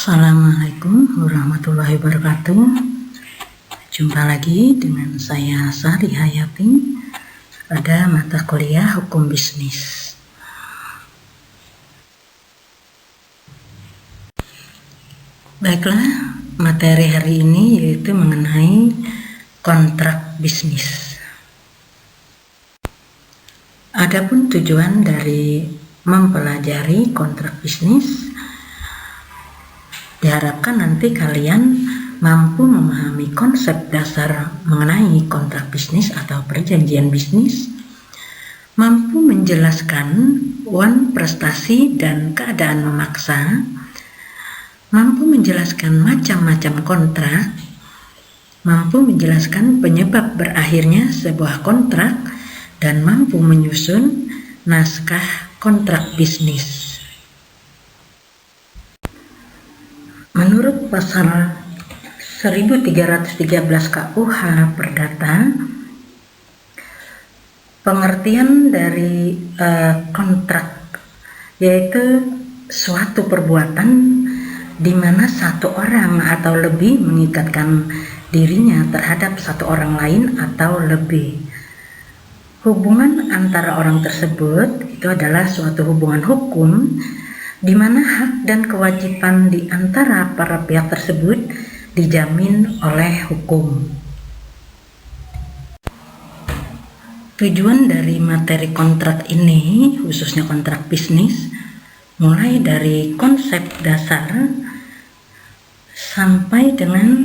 Assalamualaikum warahmatullahi wabarakatuh. Jumpa lagi dengan saya Sari Hayati pada mata kuliah Hukum Bisnis. Baiklah, materi hari ini yaitu mengenai kontrak bisnis. Adapun tujuan dari mempelajari kontrak bisnis, diharapkan nanti kalian mampu memahami konsep dasar mengenai kontrak bisnis atau perjanjian bisnis, mampu menjelaskan prestasi dan keadaan memaksa, mampu menjelaskan macam-macam kontrak, mampu menjelaskan penyebab berakhirnya sebuah kontrak, dan mampu menyusun naskah kontrak bisnis. Menurut pasal 1313 KUH Perdata, pengertian dari kontrak yaitu suatu perbuatan di mana satu orang atau lebih mengikatkan dirinya terhadap satu orang lain atau lebih. Hubungan antara orang tersebut itu adalah suatu hubungan hukum di mana hak dan kewajiban di antara para pihak tersebut dijamin oleh hukum. Tujuan dari materi kontrak ini, khususnya kontrak bisnis, mulai dari konsep dasar sampai dengan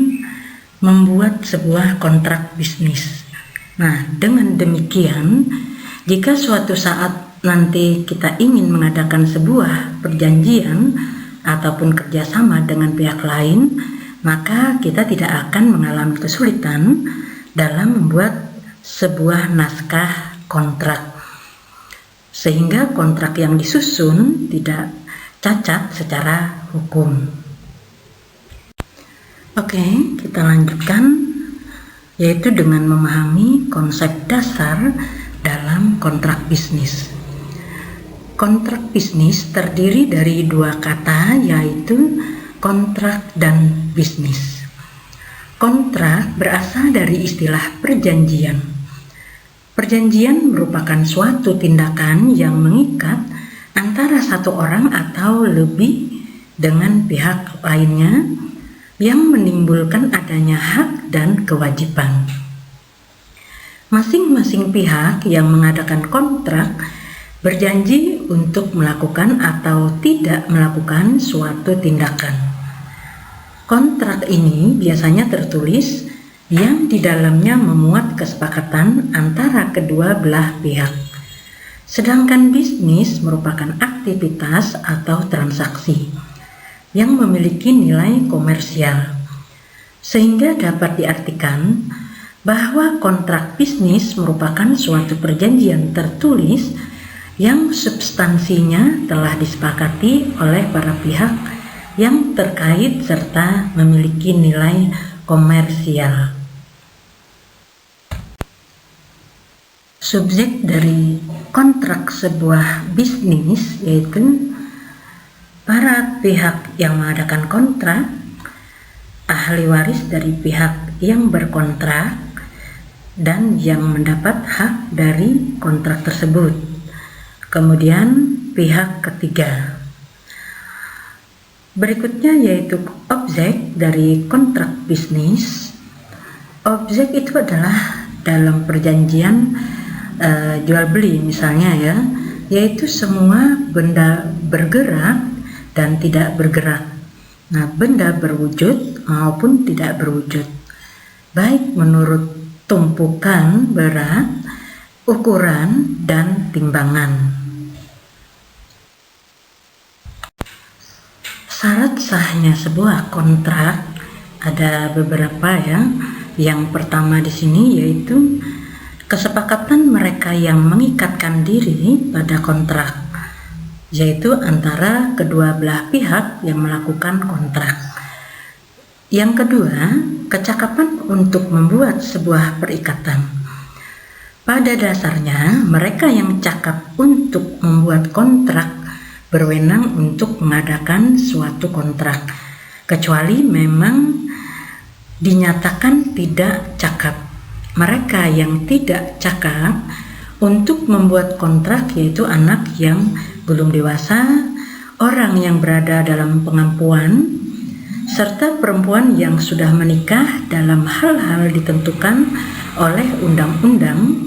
membuat sebuah kontrak bisnis. Nah, dengan demikian, jika suatu saat nanti kita ingin mengadakan sebuah perjanjian ataupun kerjasama dengan pihak lain, maka kita tidak akan mengalami kesulitan dalam membuat sebuah naskah kontrak, sehingga kontrak yang disusun tidak cacat secara hukum. Oke, kita lanjutkan, yaitu dengan memahami konsep dasar dalam kontrak bisnis. Kontrak bisnis terdiri dari dua kata, yaitu kontrak dan bisnis. Kontrak berasal dari istilah perjanjian. Perjanjian merupakan suatu tindakan yang mengikat antara satu orang atau lebih dengan pihak lainnya yang menimbulkan adanya hak dan kewajiban. Masing-masing pihak yang mengadakan kontrak berjanji untuk melakukan atau tidak melakukan suatu tindakan. Kontrak ini biasanya tertulis yang di dalamnya memuat kesepakatan antara kedua belah pihak. Sedangkan bisnis merupakan aktivitas atau transaksi yang memiliki nilai komersial, sehingga dapat diartikan bahwa kontrak bisnis merupakan suatu perjanjian tertulis yang substansinya telah disepakati oleh para pihak yang terkait serta memiliki nilai komersial. Subjek dari kontrak sebuah bisnis yaitu para pihak yang mengadakan kontrak, ahli waris dari pihak yang berkontrak, dan yang mendapat hak dari kontrak tersebut. Kemudian pihak ketiga. Berikutnya yaitu objek dari kontrak bisnis. Objek itu adalah dalam perjanjian jual beli misalnya ya, yaitu semua benda bergerak dan tidak bergerak. Nah, benda berwujud maupun tidak berwujud, baik menurut tumpukan berat, ukuran, dan timbangan. Syarat sahnya sebuah kontrak ada beberapa ya. Yang pertama di sini yaitu kesepakatan mereka yang mengikatkan diri pada kontrak, yaitu antara kedua belah pihak yang melakukan kontrak. Yang kedua, kecakapan untuk membuat sebuah perikatan. Pada dasarnya, mereka yang cakap untuk membuat kontrak berwenang untuk mengadakan suatu kontrak. kecuali memang dinyatakan tidak cakap. Mereka yang tidak cakap untuk membuat kontrak yaitu anak yang belum dewasa, orang yang berada dalam pengampuan, serta perempuan yang sudah menikah dalam hal-hal ditentukan oleh undang-undang,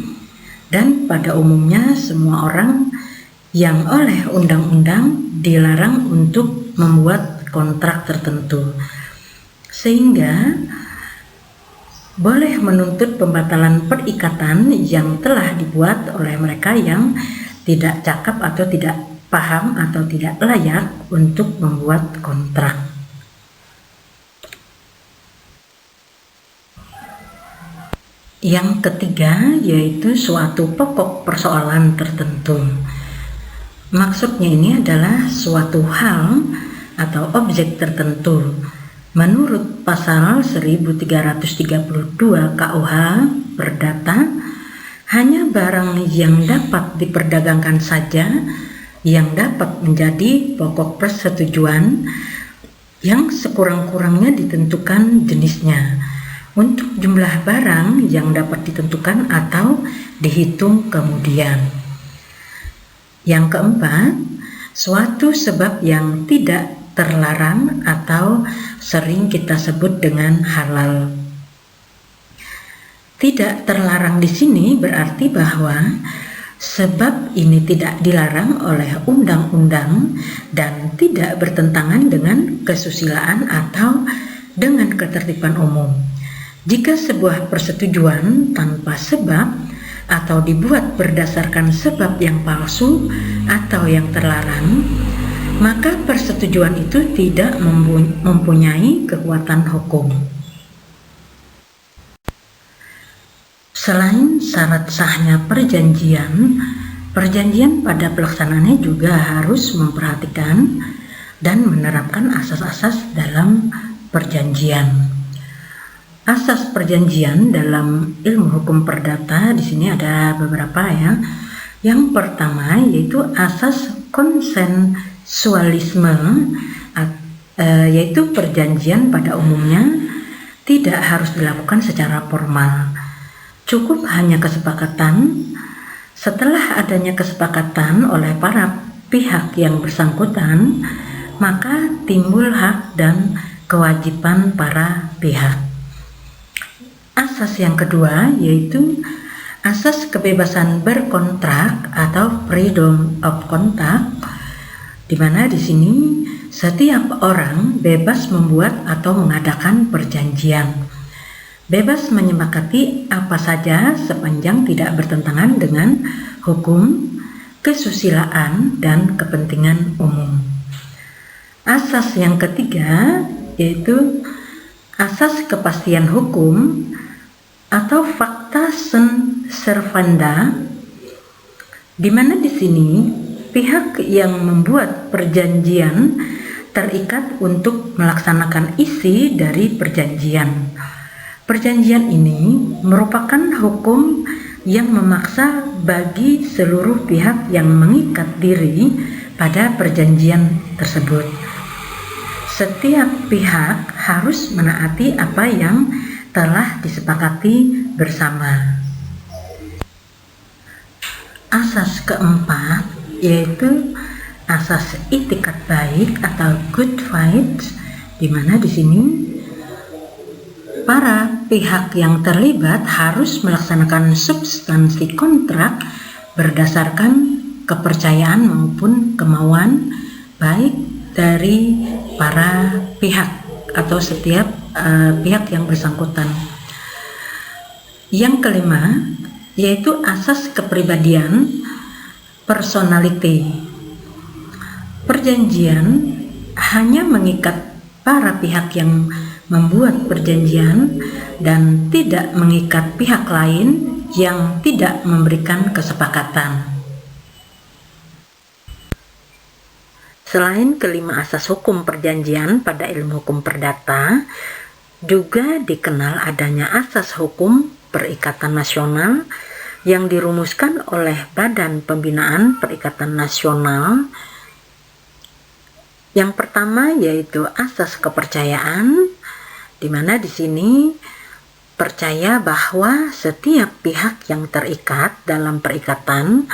dan pada umumnya semua orang yang oleh undang-undang dilarang untuk membuat kontrak tertentu, sehingga boleh menuntut pembatalan perikatan yang telah dibuat oleh mereka yang tidak cakap atau tidak paham atau tidak layak untuk membuat kontrak. Yang ketiga yaitu suatu pokok persoalan tertentu. Maksudnya ini adalah suatu hal atau objek tertentu. Menurut pasal 1332 KUH Perdata, hanya barang yang dapat diperdagangkan saja yang dapat menjadi pokok persetujuan yang sekurang-kurangnya ditentukan jenisnya. Untuk jumlah barang yang dapat ditentukan atau dihitung kemudian. Yang keempat, suatu sebab yang tidak terlarang atau sering kita sebut dengan halal. Tidak terlarang di sini berarti bahwa sebab ini tidak dilarang oleh undang-undang dan tidak bertentangan dengan kesusilaan atau dengan ketertiban umum. Jika sebuah persetujuan tanpa sebab atau dibuat berdasarkan sebab yang palsu atau yang terlarang, maka persetujuan itu tidak mempunyai kekuatan hukum. Selain syarat sahnya perjanjian pada pelaksanaannya juga harus memperhatikan dan menerapkan asas-asas dalam perjanjian. Asas perjanjian dalam ilmu hukum perdata di sini ada beberapa ya. Yang pertama yaitu asas konsensualisme, yaitu perjanjian pada umumnya tidak harus dilakukan secara formal. Cukup hanya kesepakatan. Setelah adanya kesepakatan oleh para pihak yang bersangkutan, maka timbul hak dan kewajiban para pihak. Asas yang kedua yaitu asas kebebasan berkontrak atau freedom of contract, di mana di sini setiap orang bebas membuat atau mengadakan perjanjian, bebas menyepakati apa saja sepanjang tidak bertentangan dengan hukum, kesusilaan, dan kepentingan umum. Asas yang ketiga yaitu asas kepastian hukum atau facta servanda, di mana di sini pihak yang membuat perjanjian terikat untuk melaksanakan isi dari perjanjian. Perjanjian ini merupakan hukum yang memaksa bagi seluruh pihak yang mengikat diri pada perjanjian tersebut. Setiap pihak harus menaati apa yang telah disepakati bersama. Asas keempat yaitu asas itikat baik atau good faith, di mana di sini para pihak yang terlibat harus melaksanakan substansi kontrak berdasarkan kepercayaan maupun kemauan baik dari para pihak atau setiap pihak yang bersangkutan. Yang kelima yaitu asas kepribadian, personality. Perjanjian hanya mengikat para pihak yang membuat perjanjian dan tidak mengikat pihak lain yang tidak memberikan kesepakatan. Selain kelima asas hukum perjanjian pada ilmu hukum perdata, juga dikenal adanya asas hukum perikatan nasional yang dirumuskan oleh Badan Pembinaan Perikatan Nasional Yang pertama yaitu asas kepercayaan, di mana di sini percaya bahwa setiap pihak yang terikat dalam perikatan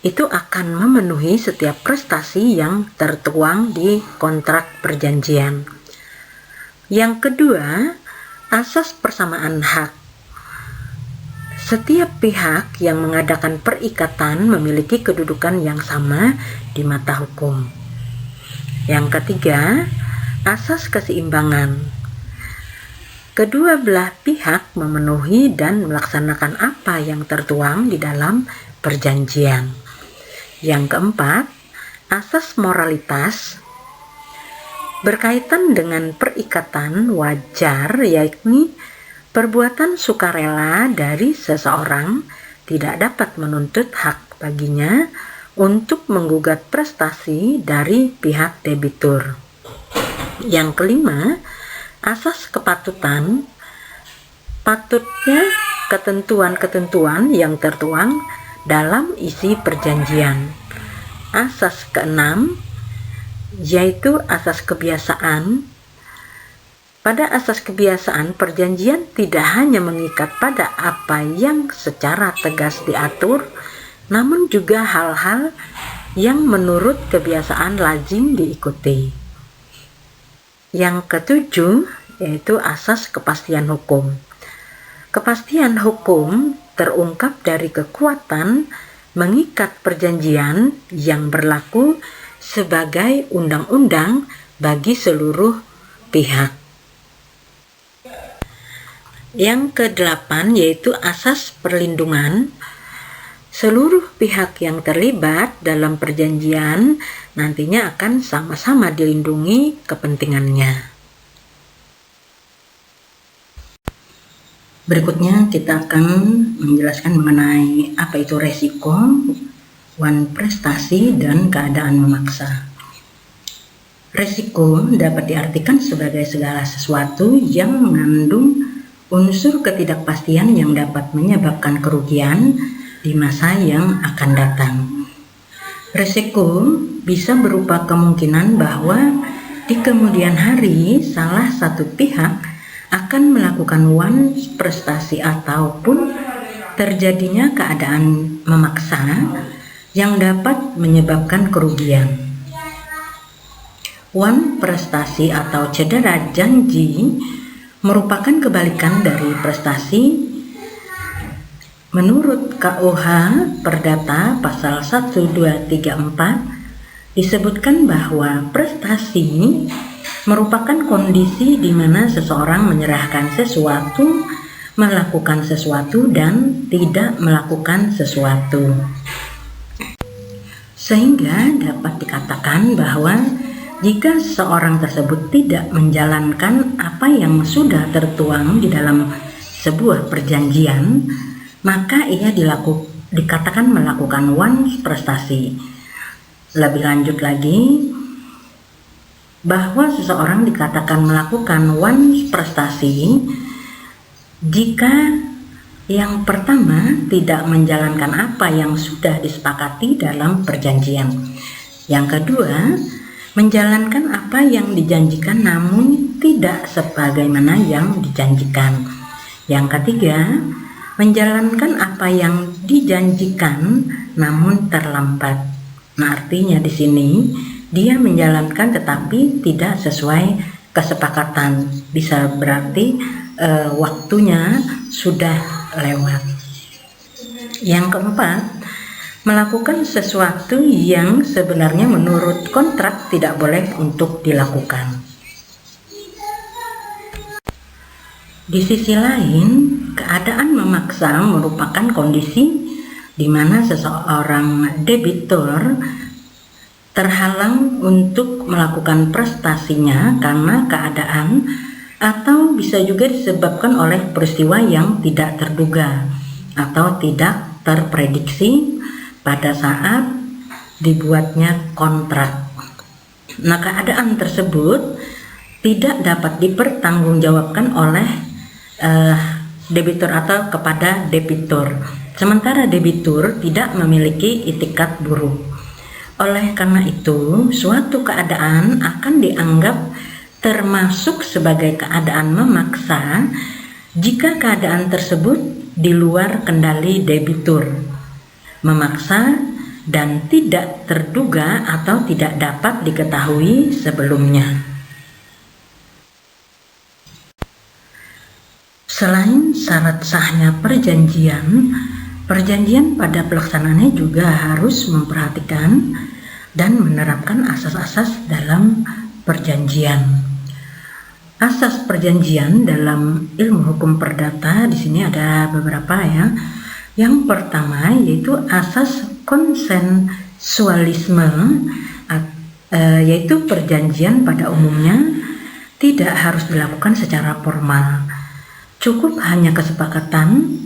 itu akan memenuhi setiap prestasi yang tertuang di kontrak perjanjian. Yang kedua, asas persamaan hak. Setiap pihak yang mengadakan perikatan memiliki kedudukan yang sama di mata hukum. Yang ketiga, asas keseimbangan. Kedua belah pihak memenuhi dan melaksanakan apa yang tertuang di dalam perjanjian. Yang keempat, asas moralitas. Berkaitan dengan perikatan wajar, yakni perbuatan sukarela dari seseorang tidak dapat menuntut hak baginya untuk menggugat prestasi dari pihak debitur. Yang kelima, asas kepatutan. Patutnya ketentuan-ketentuan yang tertuang dalam isi perjanjian. Asas keenam yaitu asas kebiasaan. Pada asas kebiasaan, perjanjian tidak hanya mengikat pada apa yang secara tegas diatur, namun juga hal-hal yang menurut kebiasaan lazim diikuti. Yang ketujuh yaitu asas kepastian hukum. Kepastian hukum terungkap dari kekuatan mengikat perjanjian yang berlaku sebagai undang-undang bagi seluruh pihak. Yang kedelapan yaitu asas perlindungan. Seluruh pihak yang terlibat dalam perjanjian nantinya akan sama-sama dilindungi kepentingannya. Berikutnya kita akan menjelaskan mengenai apa itu resiko, prestasi, dan keadaan memaksa. Resiko dapat diartikan sebagai segala sesuatu yang mengandung unsur ketidakpastian yang dapat menyebabkan kerugian di masa yang akan datang. Resiko bisa berupa kemungkinan bahwa di kemudian hari salah satu pihak akan melakukan prestasi ataupun terjadinya keadaan memaksa yang dapat menyebabkan kerugian. Prestasi atau cedera janji merupakan kebalikan dari prestasi. Menurut KUH Perdata pasal 1234 disebutkan bahwa prestasi merupakan kondisi di mana seseorang menyerahkan sesuatu, melakukan sesuatu, dan tidak melakukan sesuatu. Sehingga dapat dikatakan bahwa jika seseorang tersebut tidak menjalankan apa yang sudah tertuang di dalam sebuah perjanjian, maka ia dikatakan melakukan prestasi. Lebih lanjut lagi, bahwa seseorang dikatakan melakukan prestasi jika yang pertama tidak menjalankan apa yang sudah disepakati dalam perjanjian. Yang kedua, menjalankan apa yang dijanjikan namun tidak sebagaimana yang dijanjikan. Yang ketiga, menjalankan apa yang dijanjikan namun terlambat. Nah, artinya di sini dia menjalankan tetapi tidak sesuai kesepakatan. Bisa berarti waktunya sudah lewat. Yang keempat, melakukan sesuatu yang sebenarnya menurut kontrak tidak boleh untuk dilakukan. Di sisi lain, keadaan memaksa merupakan kondisi di mana seseorang debitur terhalang untuk melakukan prestasinya karena keadaan atau bisa juga disebabkan oleh peristiwa yang tidak terduga atau tidak terprediksi pada saat dibuatnya kontrak. Nah, keadaan tersebut tidak dapat dipertanggungjawabkan oleh debitur atau kepada debitur. Sementara debitur tidak memiliki itikat buruk. Oleh karena itu, suatu keadaan akan dianggap termasuk sebagai keadaan memaksa jika keadaan tersebut di luar kendali debitur, memaksa, dan tidak terduga atau tidak dapat diketahui sebelumnya. Selain syarat sahnya perjanjian, perjanjian pada pelaksanaannya juga harus memperhatikan dan menerapkan asas-asas dalam perjanjian. Asas perjanjian dalam ilmu hukum perdata di sini ada beberapa ya. Yang pertama yaitu asas konsensualisme, yaitu perjanjian pada umumnya tidak harus dilakukan secara formal. Cukup hanya kesepakatan.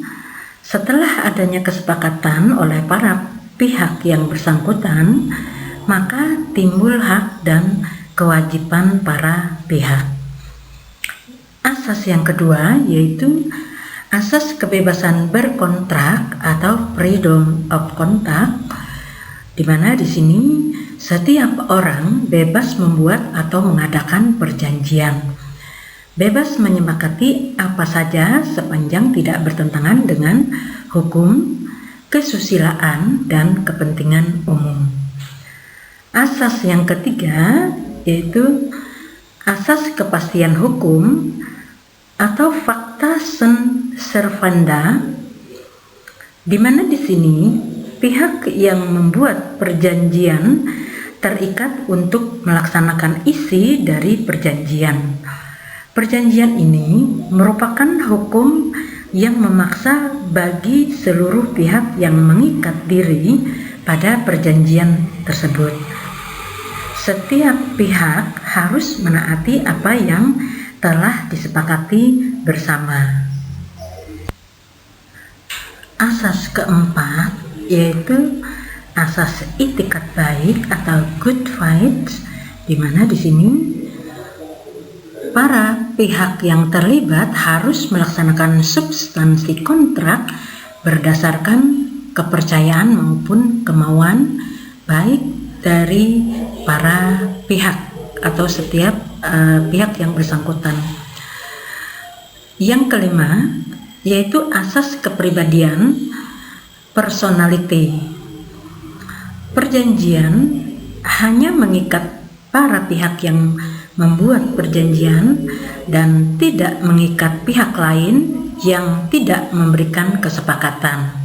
Setelah adanya kesepakatan oleh para pihak yang bersangkutan, maka timbul hak dan kewajiban para pihak. Asas yang kedua yaitu asas kebebasan berkontrak atau freedom of contract, di mana di sini setiap orang bebas membuat atau mengadakan perjanjian, bebas menyepakati apa saja sepanjang tidak bertentangan dengan hukum, kesusilaan, dan kepentingan umum. Asas yang ketiga yaitu asas kepastian hukum atau facta sunt servanda, di mana di sini pihak yang membuat perjanjian terikat untuk melaksanakan isi dari perjanjian. Perjanjian ini merupakan hukum yang memaksa bagi seluruh pihak yang mengikat diri pada perjanjian tersebut. Setiap pihak harus menaati apa yang telah disepakati bersama. Asas keempat yaitu asas itikat baik atau good faith, di mana di sini para pihak yang terlibat harus melaksanakan substansi kontrak berdasarkan kepercayaan maupun kemauan baik dari para pihak atau setiap pihak yang bersangkutan. Yang kelima yaitu asas kepribadian, personality. Perjanjian hanya mengikat para pihak yang membuat perjanjian dan tidak mengikat pihak lain yang tidak memberikan kesepakatan.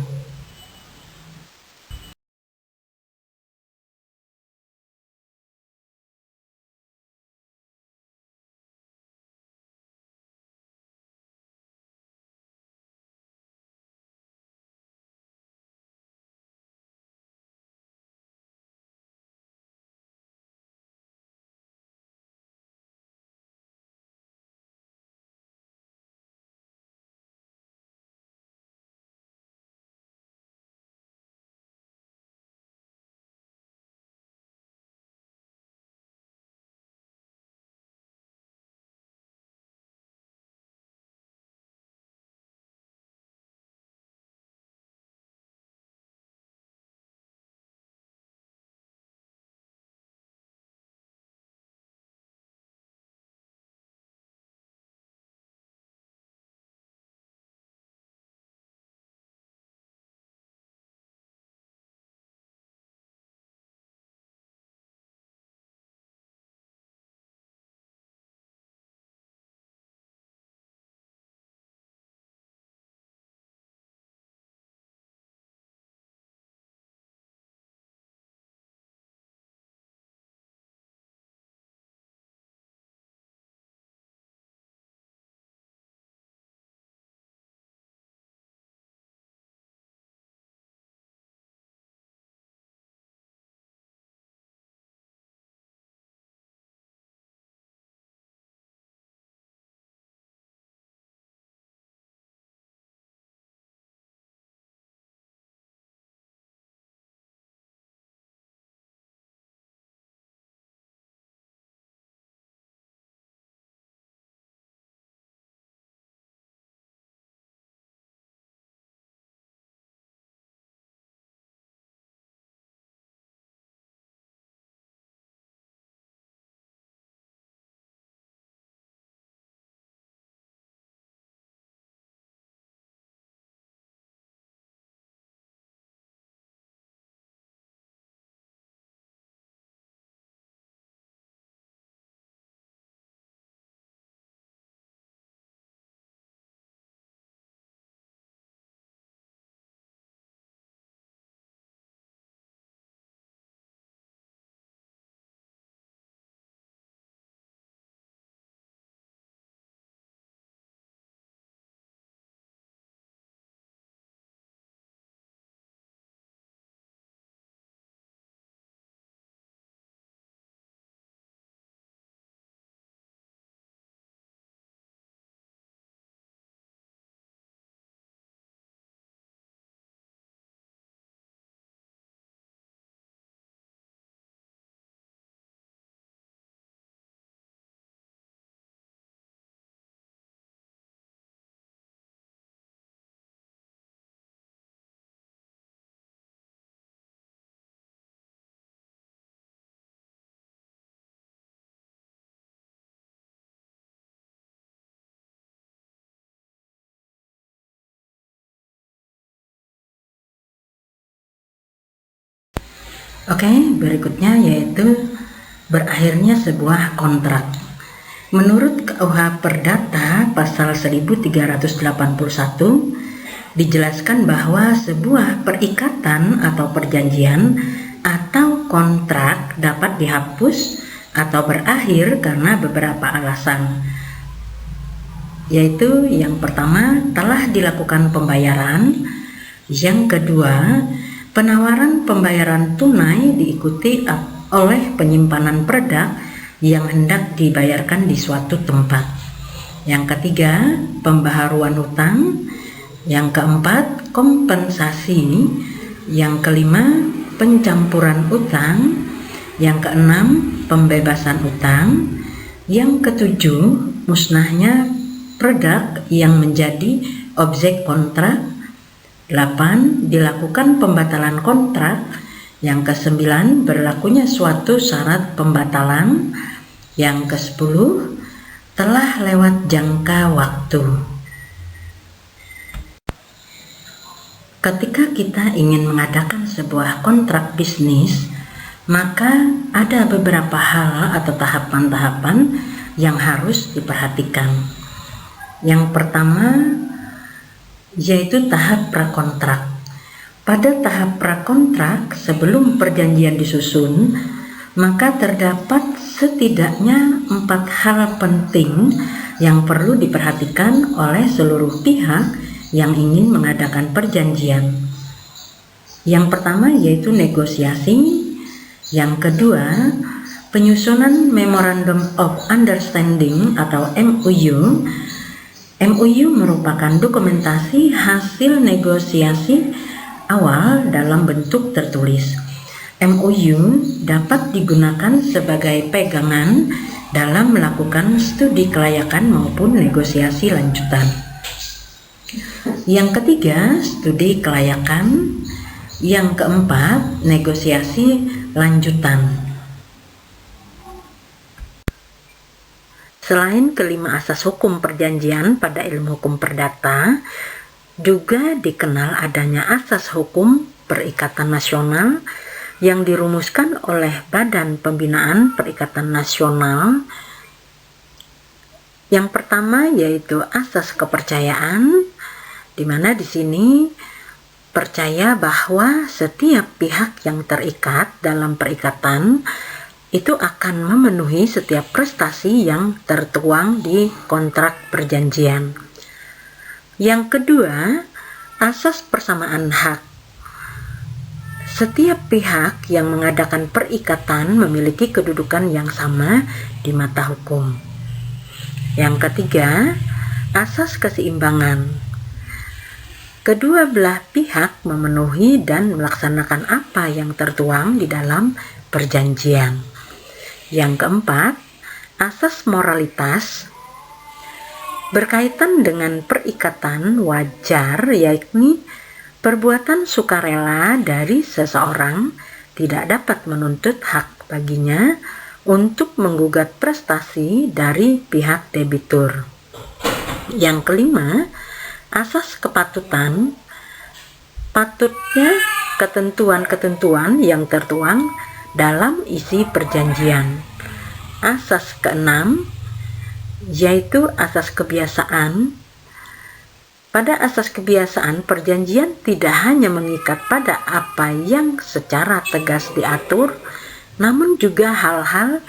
Oke, berikutnya yaitu berakhirnya sebuah kontrak. Menurut KUH Perdata pasal 1381 dijelaskan bahwa sebuah perikatan atau perjanjian atau kontrak dapat dihapus atau berakhir karena beberapa alasan, yaitu yang pertama telah dilakukan pembayaran, yang kedua penawaran pembayaran tunai diikuti oleh penyimpanan produk yang hendak dibayarkan di suatu tempat, yang ketiga pembaharuan hutang, yang keempat kompensasi, yang kelima pencampuran utang, yang keenam pembebasan utang, yang ketujuh musnahnya produk yang menjadi objek kontrak, 8 dilakukan pembatalan kontrak, yang ke-9 berlakunya suatu syarat pembatalan, yang ke-10 telah lewat jangka waktu. Ketika kita ingin mengadakan sebuah kontrak bisnis, maka ada beberapa hal atau tahapan-tahapan yang harus diperhatikan. Yang pertama yaitu tahap prakontrak. Pada tahap prakontrak, sebelum perjanjian disusun, maka terdapat setidaknya 4 hal penting yang perlu diperhatikan oleh seluruh pihak yang ingin mengadakan perjanjian. Yang pertama yaitu negosiasi, yang kedua penyusunan Memorandum of Understanding atau MOU. MOU merupakan dokumentasi hasil negosiasi awal dalam bentuk tertulis. MOU dapat digunakan sebagai pegangan dalam melakukan studi kelayakan maupun negosiasi lanjutan. Yang ketiga, studi kelayakan. Yang keempat, negosiasi lanjutan. Selain kelima asas hukum perjanjian pada ilmu hukum perdata, juga dikenal adanya asas hukum perikatan nasional yang dirumuskan oleh Badan Pembinaan Perikatan Nasional. Yang pertama yaitu asas kepercayaan, di mana di sini percaya bahwa setiap pihak yang terikat dalam perikatan itu akan memenuhi setiap prestasi yang tertuang di kontrak perjanjian. Yang kedua, asas persamaan hak. Setiap pihak yang mengadakan perikatan memiliki kedudukan yang sama di mata hukum. Yang ketiga, asas keseimbangan. Kedua belah pihak memenuhi dan melaksanakan apa yang tertuang di dalam perjanjian. Yang keempat, asas moralitas. Berkaitan dengan perikatan wajar, yakni perbuatan sukarela dari seseorang tidak dapat menuntut hak baginya untuk menggugat prestasi dari pihak debitur. Yang kelima, asas kepatutan. Patutnya ketentuan-ketentuan yang tertuang dalam isi perjanjian. Asas keenam yaitu asas kebiasaan. Pada asas kebiasaan, perjanjian tidak hanya mengikat pada apa yang secara tegas diatur, namun juga hal-hal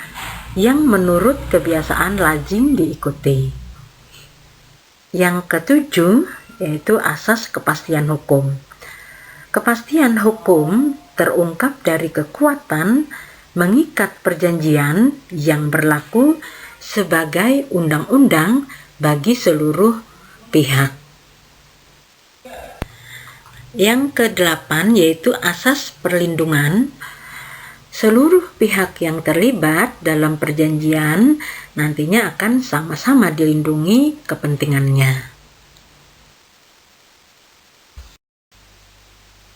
yang menurut kebiasaan lazim diikuti. Yang ketujuh yaitu asas kepastian hukum. Kepastian hukum terungkap dari kekuatan mengikat perjanjian yang berlaku sebagai undang-undang bagi seluruh pihak. Yang kedelapan yaitu asas perlindungan. Seluruh pihak yang terlibat dalam perjanjian nantinya akan sama-sama dilindungi kepentingannya.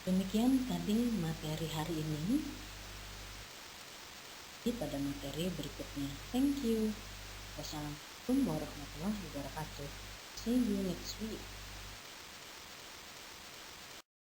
Demikian tadi materi hari ini. Pada materi berikutnya. Thank you. Wassalamualaikum warahmatullahi wabarakatuh. See you next week.